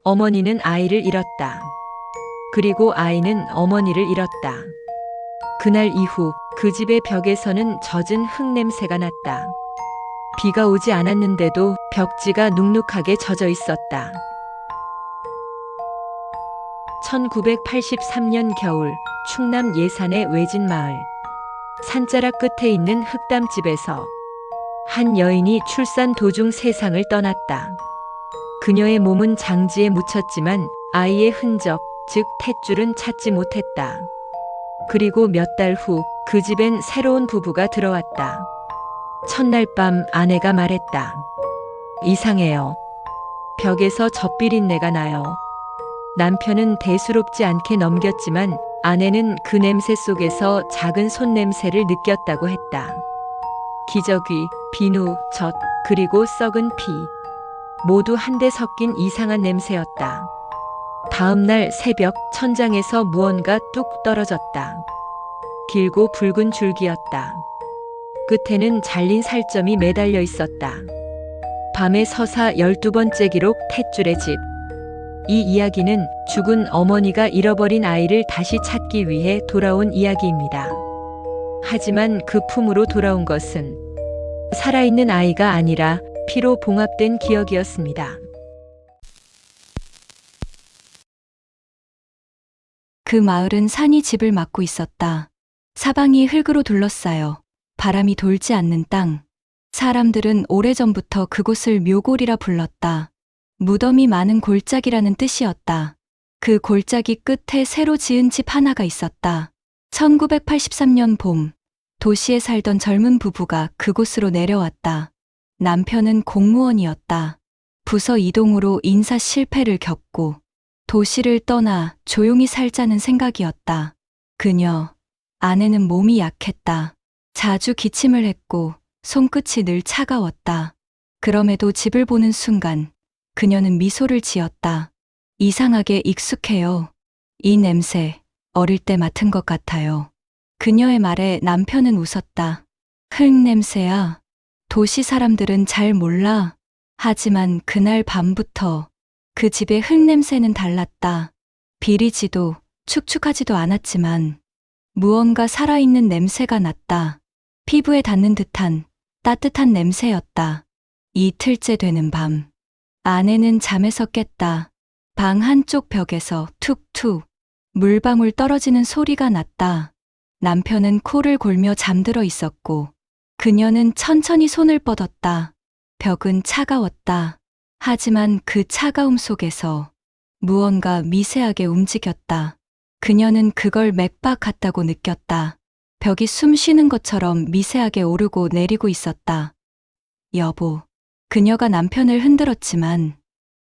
어머니는 아이를 잃었다. 그리고 아이는 어머니를 잃었다. 그날 이후 그 집의 벽에서는 젖은 흙 냄새가 났다. 비가 오지 않았는데도 벽지가 눅눅하게 젖어 있었다. 1983년 겨울, 충남 예산의 외진 마을. 산자락 끝에 있는 흙담집에서 한 여인이 출산 도중 세상을 떠났다. 그녀의 몸은 장지에 묻혔지만 아이의 흔적, 즉 탯줄은 찾지 못했다. 그리고 몇 달 후 그 집엔 새로운 부부가 들어왔다. 첫날 밤 아내가 말했다. 이상해요. 벽에서 젖비린내가 나요. 남편은 대수롭지 않게 넘겼지만 아내는 그 냄새 속에서 작은 손냄새를 느꼈다고 했다. 기저귀, 비누, 젖, 그리고 썩은 피. 모두 한데 섞인 이상한 냄새였다. 다음 날 새벽 천장에서 무언가 뚝 떨어졌다. 길고 붉은 줄기였다. 끝에는 잘린 살점이 매달려 있었다. 밤의 서사 12번째 기록 탯줄의 집. 이 이야기는 죽은 어머니가 잃어버린 아이를 다시 찾기 위해 돌아온 이야기입니다. 하지만 그 품으로 돌아온 것은 살아있는 아이가 아니라 피로 봉합된 기억이었습니다. 그 마을은 산이 집을 막고 있었다. 사방이 흙으로 둘러싸여 바람이 돌지 않는 땅. 사람들은 오래전부터 그곳을 묘골이라 불렀다. 무덤이 많은 골짜기라는 뜻이었다. 그 골짜기 끝에 새로 지은 집 하나가 있었다. 1983년 봄, 도시에 살던 젊은 부부가 그곳으로 내려왔다. 남편은 공무원이었다. 부서 이동으로 인사 실패를 겪고 도시를 떠나 조용히 살자는 생각이었다. 아내는 몸이 약했다. 자주 기침을 했고 손끝이 늘 차가웠다. 그럼에도 집을 보는 순간 그녀는 미소를 지었다. 이상하게 익숙해요. 이 냄새, 어릴 때 맡은 것 같아요. 그녀의 말에 남편은 웃었다. 흙 냄새야. 도시 사람들은 잘 몰라. 하지만 그날 밤부터 그 집의 흙 냄새는 달랐다. 비리지도 축축하지도 않았지만 무언가 살아있는 냄새가 났다. 피부에 닿는 듯한 따뜻한 냄새였다. 이틀째 되는 밤. 아내는 잠에서 깼다. 방 한쪽 벽에서 툭툭 물방울 떨어지는 소리가 났다. 남편은 코를 골며 잠들어 있었고 그녀는 천천히 손을 뻗었다. 벽은 차가웠다. 하지만 그 차가움 속에서 무언가 미세하게 움직였다. 그녀는 그걸 맥박 같다고 느꼈다. 벽이 숨 쉬는 것처럼 미세하게 오르고 내리고 있었다. 여보. 그녀가 남편을 흔들었지만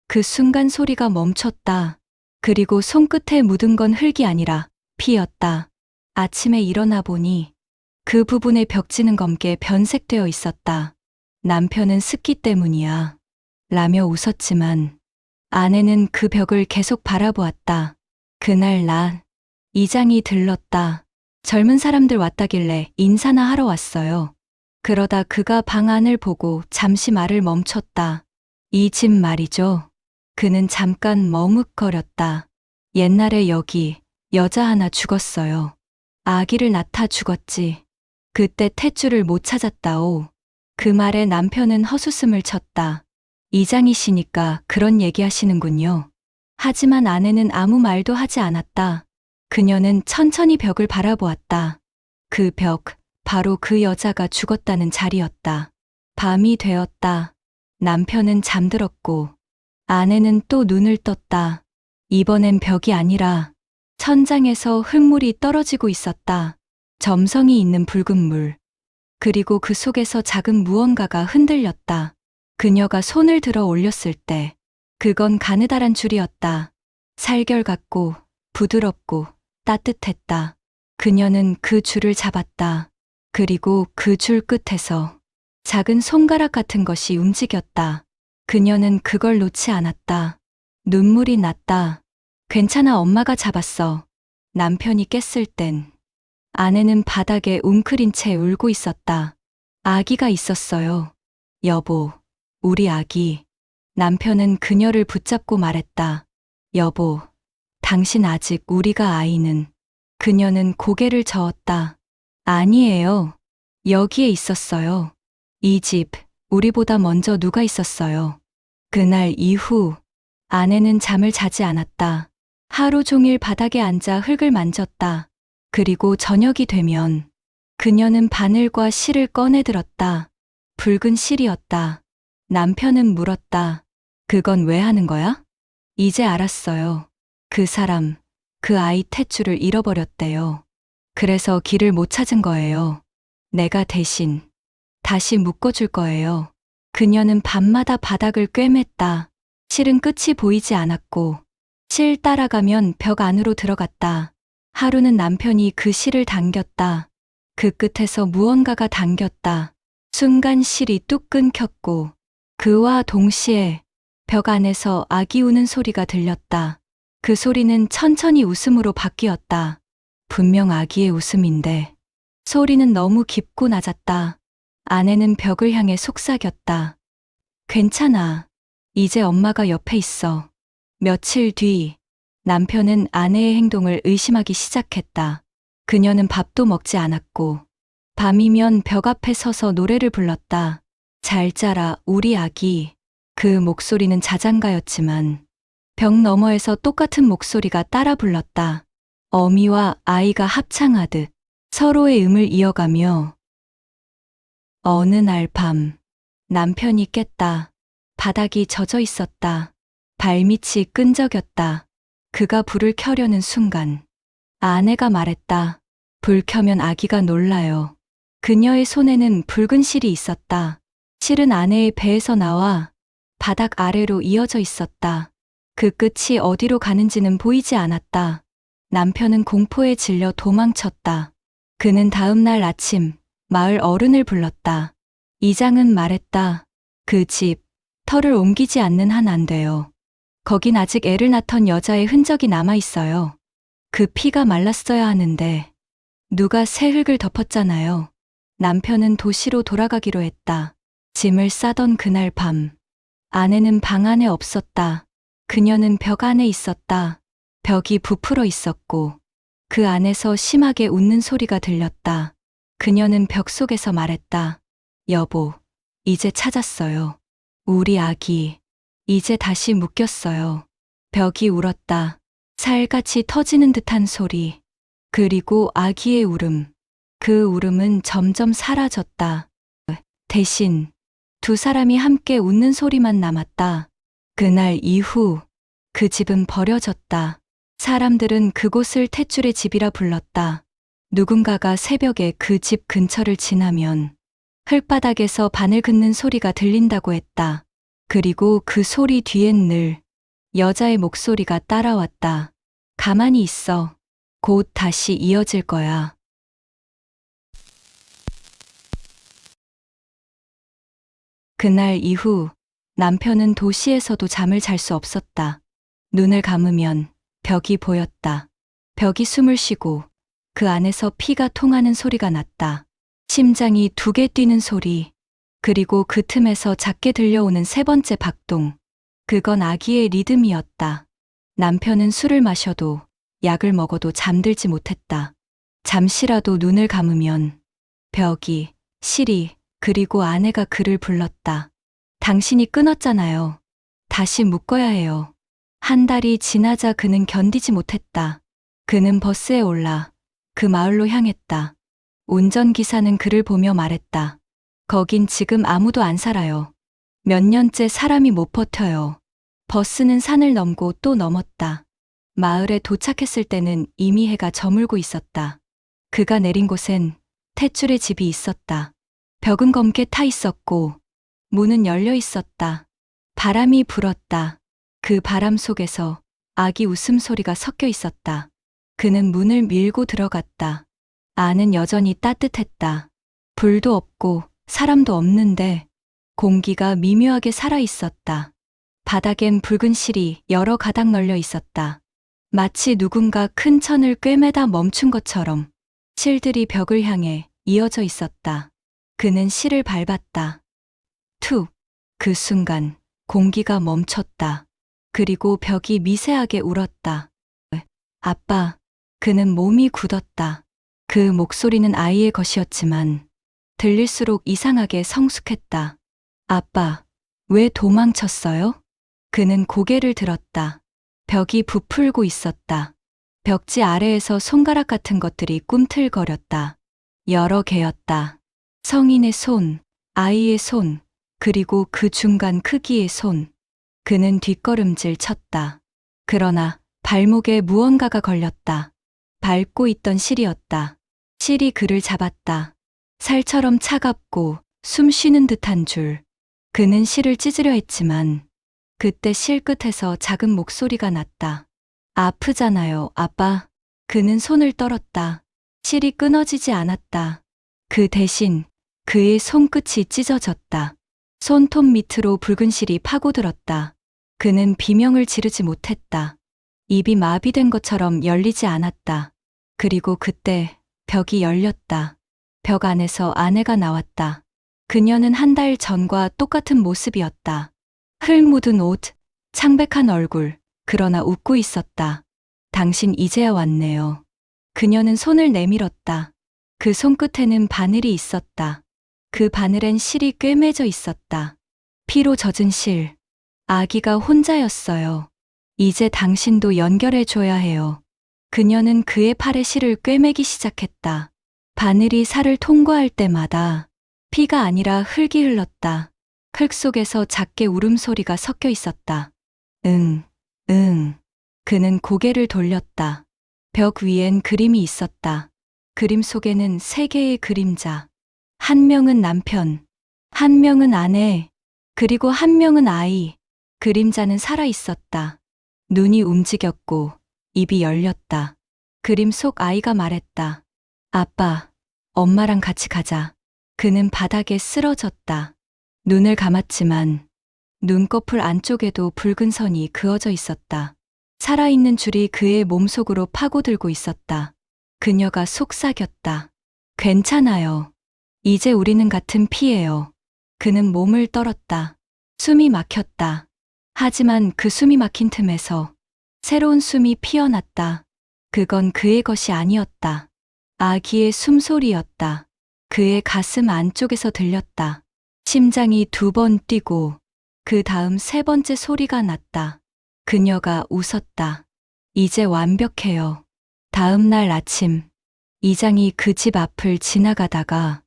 그 순간 소리가 멈췄다. 그리고 손끝에 묻은 건 흙이 아니라 피였다. 아침에 일어나 보니 그 부분에 벽지는 검게 변색되어 있었다. 남편은 습기 때문이야. 라며 웃었지만 아내는 그 벽을 계속 바라보았다. 그날 낮, 이장이 들렀다. 젊은 사람들 왔다길래 인사나 하러 왔어요. 그러다 그가 방 안을 보고 잠시 말을 멈췄다. 이 집 말이죠. 그는 잠깐 머뭇거렸다. 옛날에 여기 여자 하나 죽었어요. 아기를 낳다 죽었지. 그때 탯줄을 못 찾았다오. 그 말에 남편은 헛웃음을 쳤다. 이장이시니까 그런 얘기하시는군요. 하지만 아내는 아무 말도 하지 않았다. 그녀는 천천히 벽을 바라보았다. 그 벽, 바로 그 여자가 죽었다는 자리였다. 밤이 되었다. 남편은 잠들었고 아내는 또 눈을 떴다. 이번엔 벽이 아니라 천장에서 흙물이 떨어지고 있었다. 점성이 있는 붉은 물. 그리고 그 속에서 작은 무언가가 흔들렸다. 그녀가 손을 들어 올렸을 때 그건 가느다란 줄이었다. 살결 같고 부드럽고 따뜻했다. 그녀는 그 줄을 잡았다. 그리고 그 줄 끝에서 작은 손가락 같은 것이 움직였다. 그녀는 그걸 놓지 않았다. 눈물이 났다. 괜찮아, 엄마가 잡았어. 남편이 깼을 땐 아내는 바닥에 웅크린 채 울고 있었다. 아기가 있었어요. 여보, 우리 아기. 남편은 그녀를 붙잡고 말했다. 여보, 당신 아직 우리가 아이는. 그녀는 고개를 저었다. 아니에요. 여기에 있었어요. 이 집, 우리보다 먼저 누가 있었어요. 그날 이후 아내는 잠을 자지 않았다. 하루 종일 바닥에 앉아 흙을 만졌다. 그리고 저녁이 되면 그녀는 바늘과 실을 꺼내 들었다. 붉은 실이었다. 남편은 물었다. 그건 왜 하는 거야? 이제 알았어요. 그 사람, 그 아이 탯줄을 잃어버렸대요. 그래서 길을 못 찾은 거예요. 내가 대신 다시 묶어줄 거예요. 그녀는 밤마다 바닥을 꿰맸다. 실은 끝이 보이지 않았고, 실 따라가면 벽 안으로 들어갔다. 하루는 남편이 그 실을 당겼다. 그 끝에서 무언가가 당겼다. 순간 실이 뚝 끊겼고, 그와 동시에 벽 안에서 아기 우는 소리가 들렸다. 그 소리는 천천히 웃음으로 바뀌었다. 분명 아기의 웃음인데, 소리는 너무 깊고 낮았다. 아내는 벽을 향해 속삭였다. 괜찮아. 이제 엄마가 옆에 있어. 며칠 뒤, 남편은 아내의 행동을 의심하기 시작했다. 그녀는 밥도 먹지 않았고, 밤이면 벽 앞에 서서 노래를 불렀다. 잘 자라, 우리 아기. 그 목소리는 자장가였지만, 벽 너머에서 똑같은 목소리가 따라 불렀다. 어미와 아이가 합창하듯 서로의 음을 이어가며. 어느 날 밤, 남편이 깼다. 바닥이 젖어 있었다. 발밑이 끈적였다. 그가 불을 켜려는 순간, 아내가 말했다. 불 켜면 아기가 놀라요. 그녀의 손에는 붉은 실이 있었다. 실은 아내의 배에서 나와 바닥 아래로 이어져 있었다. 그 끝이 어디로 가는지는 보이지 않았다. 남편은 공포에 질려 도망쳤다. 그는 다음 날 아침 마을 어른을 불렀다. 이장은 말했다. 그 집, 터를 옮기지 않는 한 안 돼요. 거긴 아직 애를 낳던 여자의 흔적이 남아 있어요. 그 피가 말랐어야 하는데 누가 새 흙을 덮었잖아요. 남편은 도시로 돌아가기로 했다. 짐을 싸던 그날 밤, 아내는 방 안에 없었다. 그녀는 벽 안에 있었다. 벽이 부풀어 있었고 그 안에서 심하게 웃는 소리가 들렸다. 그녀는 벽 속에서 말했다. 여보, 이제 찾았어요. 우리 아기, 이제 다시 묶였어요. 벽이 울었다. 살같이 터지는 듯한 소리. 그리고 아기의 울음. 그 울음은 점점 사라졌다. 대신 두 사람이 함께 웃는 소리만 남았다. 그날 이후 그 집은 버려졌다. 사람들은 그곳을 탯줄의 집이라 불렀다. 누군가가 새벽에 그 집 근처를 지나면 흙바닥에서 바늘 긋는 소리가 들린다고 했다. 그리고 그 소리 뒤엔 늘 여자의 목소리가 따라왔다. 가만히 있어. 곧 다시 이어질 거야. 그날 이후 남편은 도시에서도 잠을 잘 수 없었다. 눈을 감으면 벽이 보였다. 벽이 숨을 쉬고 그 안에서 피가 통하는 소리가 났다. 심장이 두 개 뛰는 소리. 그리고 그 틈에서 작게 들려오는 세 번째 박동. 그건 아기의 리듬이었다. 남편은 술을 마셔도 약을 먹어도 잠들지 못했다. 잠시라도 눈을 감으면 벽이, 실이, 그리고 아내가 그를 불렀다. 당신이 끊었잖아요. 다시 묶어야 해요. 한 달이 지나자 그는 견디지 못했다. 그는 버스에 올라 그 마을로 향했다. 운전기사는 그를 보며 말했다. 거긴 지금 아무도 안 살아요. 몇 년째 사람이 못 버텨요. 버스는 산을 넘고 또 넘었다. 마을에 도착했을 때는 이미 해가 저물고 있었다. 그가 내린 곳엔 탯줄의 집이 있었다. 벽은 검게 타 있었고 문은 열려 있었다. 바람이 불었다. 그 바람 속에서 아기 웃음소리가 섞여 있었다. 그는 문을 밀고 들어갔다. 안은 여전히 따뜻했다. 불도 없고 사람도 없는데 공기가 미묘하게 살아 있었다. 바닥엔 붉은 실이 여러 가닥 널려 있었다. 마치 누군가 큰 천을 꿰매다 멈춘 것처럼 실들이 벽을 향해 이어져 있었다. 그는 실을 밟았다. 툭! 그 순간 공기가 멈췄다. 그리고 벽이 미세하게 울었다. 아빠, 그는 몸이 굳었다. 그 목소리는 아이의 것이었지만 들릴수록 이상하게 성숙했다. 아빠, 왜 도망쳤어요? 그는 고개를 들었다. 벽이 부풀고 있었다. 벽지 아래에서 손가락 같은 것들이 꿈틀거렸다. 여러 개였다. 성인의 손, 아이의 손, 그리고 그 중간 크기의 손. 그는 뒷걸음질 쳤다. 그러나 발목에 무언가가 걸렸다. 밟고 있던 실이었다. 실이 그를 잡았다. 살처럼 차갑고 숨 쉬는 듯한 줄. 그는 실을 찢으려 했지만 그때 실 끝에서 작은 목소리가 났다. 아프잖아요, 아빠. 그는 손을 떨었다. 실이 끊어지지 않았다. 그 대신 그의 손끝이 찢어졌다. 손톱 밑으로 붉은 실이 파고들었다. 그는 비명을 지르지 못했다. 입이 마비된 것처럼 열리지 않았다. 그리고 그때 벽이 열렸다. 벽 안에서 아내가 나왔다. 그녀는 한 달 전과 똑같은 모습이었다. 흙 묻은 옷, 창백한 얼굴, 그러나 웃고 있었다. 당신 이제야 왔네요. 그녀는 손을 내밀었다. 그 손끝에는 바늘이 있었다. 그 바늘엔 실이 꿰매져 있었다. 피로 젖은 실. 아기가 혼자였어요. 이제 당신도 연결해줘야 해요. 그녀는 그의 팔에 실을 꿰매기 시작했다. 바늘이 살을 통과할 때마다 피가 아니라 흙이 흘렀다. 흙 속에서 작게 울음소리가 섞여 있었다. 응, 응. 그는 고개를 돌렸다. 벽 위엔 그림이 있었다. 그림 속에는 세 개의 그림자. 한 명은 남편, 한 명은 아내, 그리고 한 명은 아이. 그림자는 살아 있었다. 눈이 움직였고 입이 열렸다. 그림 속 아이가 말했다. 아빠, 엄마랑 같이 가자. 그는 바닥에 쓰러졌다. 눈을 감았지만 눈꺼풀 안쪽에도 붉은 선이 그어져 있었다. 살아있는 줄이 그의 몸속으로 파고들고 있었다. 그녀가 속삭였다. 괜찮아요. 이제 우리는 같은 피예요. 그는 몸을 떨었다. 숨이 막혔다. 하지만 그 숨이 막힌 틈에서 새로운 숨이 피어났다. 그건 그의 것이 아니었다. 아기의 숨소리였다. 그의 가슴 안쪽에서 들렸다. 심장이 2번 뛰고 그 다음 3번째 소리가 났다. 그녀가 웃었다. 이제 완벽해요. 다음 날 아침, 이장이 그 집 앞을 지나가다가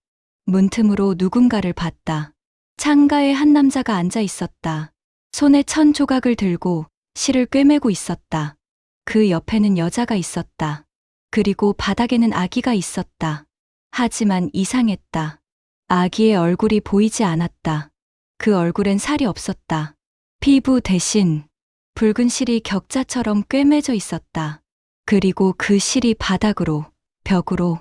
문틈으로 누군가를 봤다. 창가에 한 남자가 앉아 있었다. 손에 천 조각을 들고 실을 꿰매고 있었다. 그 옆에는 여자가 있었다. 그리고 바닥에는 아기가 있었다. 하지만 이상했다. 아기의 얼굴이 보이지 않았다. 그 얼굴엔 살이 없었다. 피부 대신 붉은 실이 격자처럼 꿰매져 있었다. 그리고 그 실이 바닥으로, 벽으로,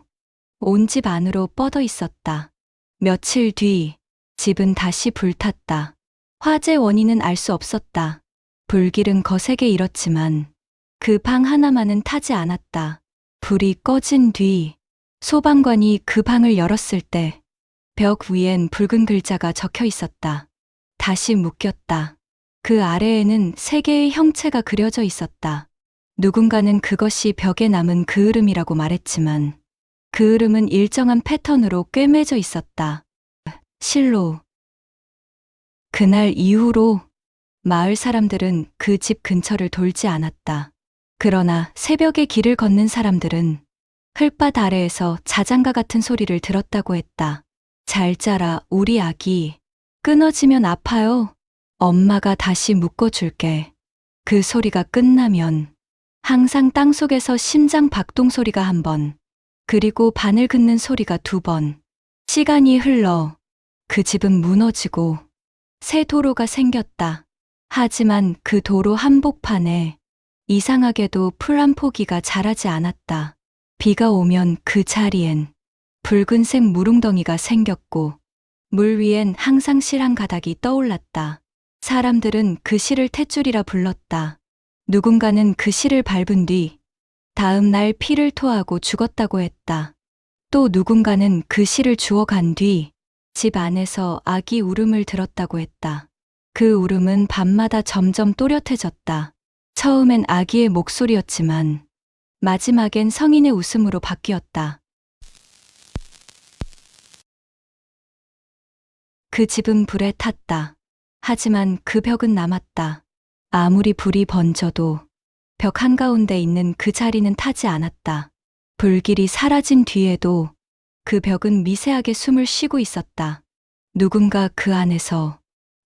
온 집 안으로 뻗어 있었다. 며칠 뒤, 집은 다시 불탔다. 화재 원인은 알 수 없었다. 불길은 거세게 일었지만 그 방 하나만은 타지 않았다. 불이 꺼진 뒤 소방관이 그 방을 열었을 때 벽 위엔 붉은 글자가 적혀 있었다. 다시 묶였다. 그 아래에는 3개의 형체가 그려져 있었다. 누군가는 그것이 벽에 남은 그을음이라고 말했지만 그 흐름은 일정한 패턴으로 꿰매져 있었다. 실로. 그날 이후로 마을 사람들은 그 집 근처를 돌지 않았다. 그러나 새벽에 길을 걷는 사람들은 흙밭 아래에서 자장가 같은 소리를 들었다고 했다. 잘 자라, 우리 아기. 끊어지면 아파요. 엄마가 다시 묶어줄게. 그 소리가 끝나면 항상 땅속에서 심장 박동 소리가 1번, 그리고 바늘 긋는 소리가 2번. 시간이 흘러 그 집은 무너지고 새 도로가 생겼다. 하지만 그 도로 한복판에 이상하게도 풀 한 포기가 자라지 않았다. 비가 오면 그 자리엔 붉은색 물웅덩이가 생겼고 물 위엔 항상 실 한 가닥이 떠올랐다. 사람들은 그 실을 탯줄이라 불렀다. 누군가는 그 실을 밟은 뒤 다음 날 피를 토하고 죽었다고 했다. 또 누군가는 그 실을 주워 간 뒤 집 안에서 아기 울음을 들었다고 했다. 그 울음은 밤마다 점점 또렷해졌다. 처음엔 아기의 목소리였지만 마지막엔 성인의 웃음으로 바뀌었다. 그 집은 불에 탔다. 하지만 그 벽은 남았다. 아무리 불이 번져도 벽 한가운데 있는 그 자리는 타지 않았다. 불길이 사라진 뒤에도 그 벽은 미세하게 숨을 쉬고 있었다. 누군가 그 안에서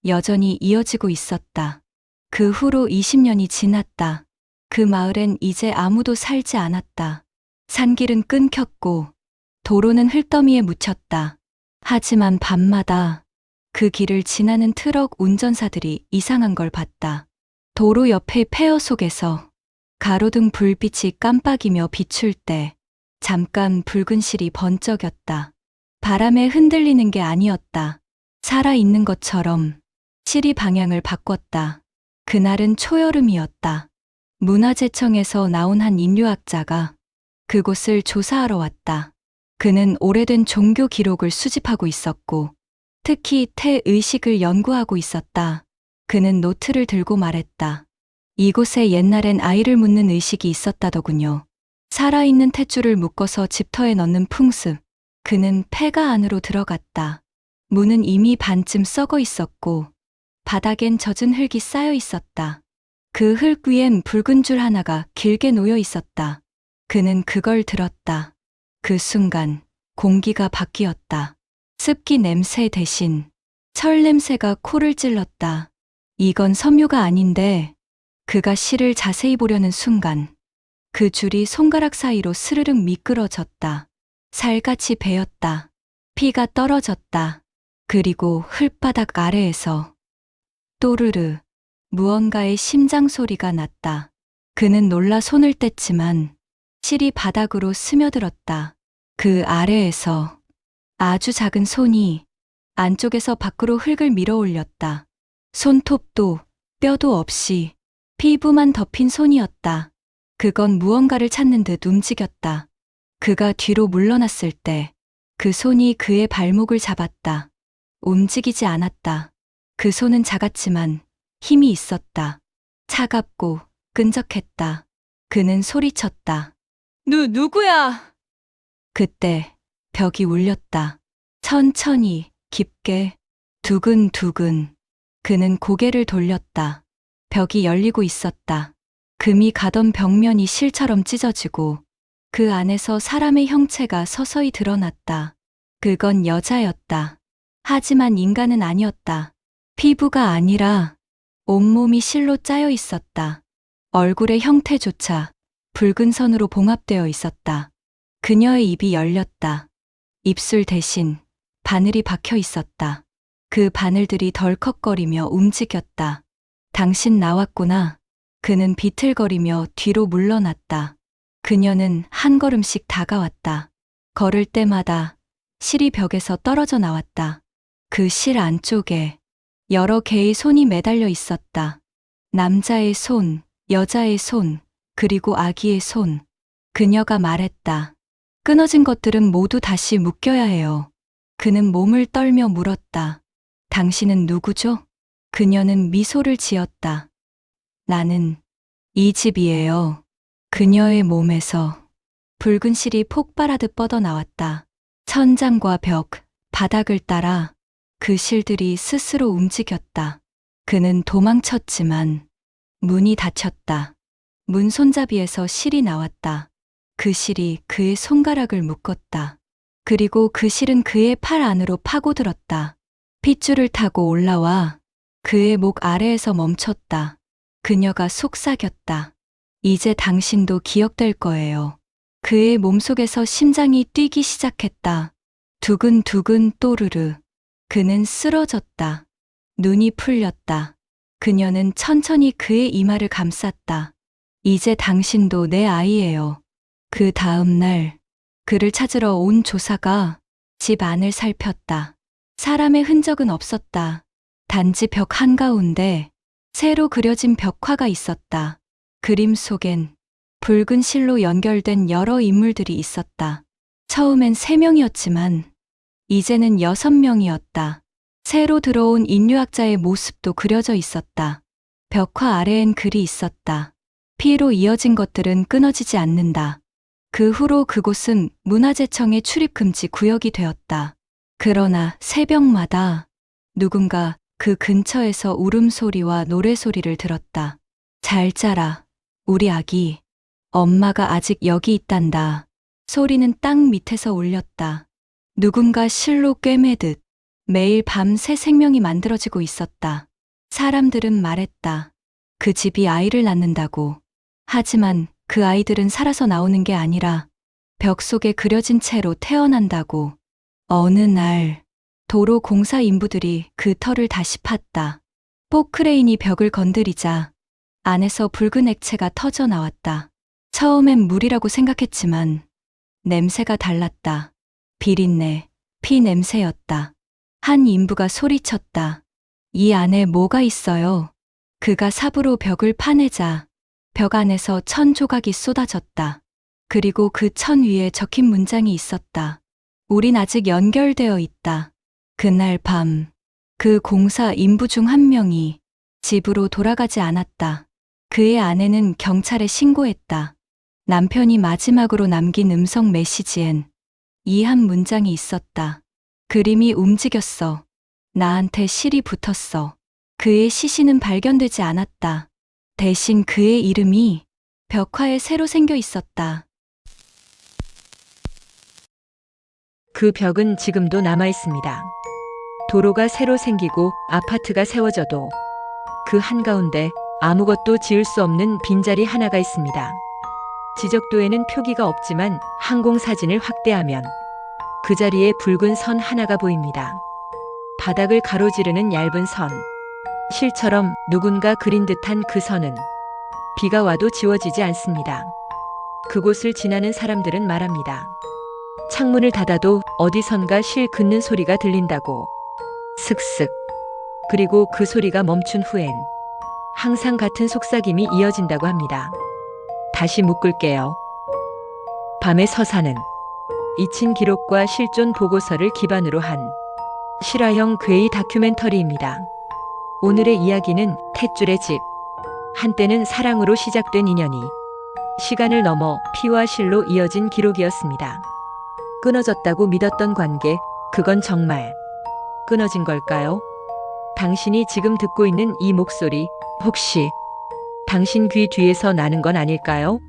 여전히 이어지고 있었다. 그 후로 20년이 지났다. 그 마을엔 이제 아무도 살지 않았다. 산길은 끊겼고 도로는 흙더미에 묻혔다. 하지만 밤마다 그 길을 지나는 트럭 운전사들이 이상한 걸 봤다. 도로 옆의 폐허 속에서 가로등 불빛이 깜빡이며 비출 때 잠깐 붉은 실이 번쩍였다. 바람에 흔들리는 게 아니었다. 살아있는 것처럼 실이 방향을 바꿨다. 그날은 초여름이었다. 문화재청에서 나온 한 인류학자가 그곳을 조사하러 왔다. 그는 오래된 종교 기록을 수집하고 있었고 특히 태의식을 연구하고 있었다. 그는 노트를 들고 말했다. 이곳에 옛날엔 아이를 묻는 의식이 있었다더군요. 살아있는 탯줄을 묶어서 집터에 넣는 풍습. 그는 폐가 안으로 들어갔다. 문은 이미 반쯤 썩어 있었고 바닥엔 젖은 흙이 쌓여 있었다. 그 흙 위엔 붉은 줄 하나가 길게 놓여 있었다. 그는 그걸 들었다. 그 순간 공기가 바뀌었다. 습기 냄새 대신 철 냄새가 코를 찔렀다. 이건 섬유가 아닌데 그가 실을 자세히 보려는 순간 그 줄이 손가락 사이로 스르륵 미끄러졌다. 살같이 베었다. 피가 떨어졌다. 그리고 흙바닥 아래에서 또르르 무언가의 심장 소리가 났다. 그는 놀라 손을 뗐지만 실이 바닥으로 스며들었다. 그 아래에서 아주 작은 손이 안쪽에서 밖으로 흙을 밀어 올렸다. 손톱도 뼈도 없이 피부만 덮인 손이었다. 그건 무언가를 찾는 듯 움직였다. 그가 뒤로 물러났을 때 그 손이 그의 발목을 잡았다. 움직이지 않았다. 그 손은 작았지만 힘이 있었다. 차갑고 끈적했다. 그는 소리쳤다. 누구야? 그때 벽이 울렸다. 천천히, 깊게, 두근두근. 그는 고개를 돌렸다. 벽이 열리고 있었다. 금이 가던 벽면이 실처럼 찢어지고 그 안에서 사람의 형체가 서서히 드러났다. 그건 여자였다. 하지만 인간은 아니었다. 피부가 아니라 온몸이 실로 짜여 있었다. 얼굴의 형태조차 붉은 선으로 봉합되어 있었다. 그녀의 입이 열렸다. 입술 대신 바늘이 박혀 있었다. 그 바늘들이 덜컥거리며 움직였다. 당신 나왔구나. 그는 비틀거리며 뒤로 물러났다. 그녀는 한 걸음씩 다가왔다. 걸을 때마다 실이 벽에서 떨어져 나왔다. 그 실 안쪽에 여러 개의 손이 매달려 있었다. 남자의 손, 여자의 손, 그리고 아기의 손. 그녀가 말했다. 끊어진 것들은 모두 다시 묶여야 해요. 그는 몸을 떨며 물었다. 당신은 누구죠? 그녀는 미소를 지었다. 나는 이 집이에요. 그녀의 몸에서 붉은 실이 폭발하듯 뻗어나왔다. 천장과 벽, 바닥을 따라 그 실들이 스스로 움직였다. 그는 도망쳤지만 문이 닫혔다. 문 손잡이에서 실이 나왔다. 그 실이 그의 손가락을 묶었다. 그리고 그 실은 그의 팔 안으로 파고들었다. 핏줄을 타고 올라와 그의 목 아래에서 멈췄다. 그녀가 속삭였다. 이제 당신도 기억될 거예요. 그의 몸속에서 심장이 뛰기 시작했다. 두근두근 또르르. 그는 쓰러졌다. 눈이 풀렸다. 그녀는 천천히 그의 이마를 감쌌다. 이제 당신도 내 아이예요. 그 다음 날 그를 찾으러 온 조사가 집 안을 살폈다. 사람의 흔적은 없었다. 단지 벽 한가운데 새로 그려진 벽화가 있었다. 그림 속엔 붉은 실로 연결된 여러 인물들이 있었다. 처음엔 3명이었지만 이제는 6명이었다. 새로 들어온 인류학자의 모습도 그려져 있었다. 벽화 아래엔 글이 있었다. 피로 이어진 것들은 끊어지지 않는다. 그 후로 그곳은 문화재청의 출입금지 구역이 되었다. 그러나 새벽마다 누군가 그 근처에서 울음소리와 노래소리를 들었다. 잘 자라, 우리 아기. 엄마가 아직 여기 있단다. 소리는 땅 밑에서 울렸다. 누군가 실로 꿰매듯 매일 밤 새 생명이 만들어지고 있었다. 사람들은 말했다. 그 집이 아이를 낳는다고. 하지만 그 아이들은 살아서 나오는 게 아니라 벽 속에 그려진 채로 태어난다고. 어느 날 도로 공사 인부들이 그 털을 다시 팠다. 포크레인이 벽을 건드리자 안에서 붉은 액체가 터져 나왔다. 처음엔 물이라고 생각했지만 냄새가 달랐다. 비린내, 피 냄새였다. 한 인부가 소리쳤다. 이 안에 뭐가 있어요? 그가 삽으로 벽을 파내자 벽 안에서 천 조각이 쏟아졌다. 그리고 그 천 위에 적힌 문장이 있었다. 우린 아직 연결되어 있다. 그날 밤, 그 공사 인부 중 한 명이 집으로 돌아가지 않았다. 그의 아내는 경찰에 신고했다. 남편이 마지막으로 남긴 음성 메시지엔 이 한 문장이 있었다. 그림이 움직였어. 나한테 실이 붙었어. 그의 시신은 발견되지 않았다. 대신 그의 이름이 벽화에 새로 생겨 있었다. 그 벽은 지금도 남아 있습니다. 도로가 새로 생기고 아파트가 세워져도 그 한가운데 아무것도 지을 수 없는 빈자리 하나가 있습니다. 지적도에는 표기가 없지만 항공사진을 확대하면 그 자리에 붉은 선 하나가 보입니다. 바닥을 가로지르는 얇은 선. 실처럼 누군가 그린 듯한 그 선은 비가 와도 지워지지 않습니다. 그곳을 지나는 사람들은 말합니다. 창문을 닫아도 어디선가 실 긋는 소리가 들린다고. 슥슥. 그리고 그 소리가 멈춘 후엔 항상 같은 속삭임이 이어진다고 합니다. 다시 묶을게요. 밤의 서사는 잊힌 기록과 실존 보고서를 기반으로 한 실화형 괴이 다큐멘터리입니다. 오늘의 이야기는 탯줄의 집. 한때는 사랑으로 시작된 인연이 시간을 넘어 피와 실로 이어진 기록이었습니다. 끊어졌다고 믿었던 관계, 그건 정말 끊어진 걸까요? 당신이 지금 듣고 있는 이 목소리, 혹시 당신 귀 뒤에서 나는 건 아닐까요?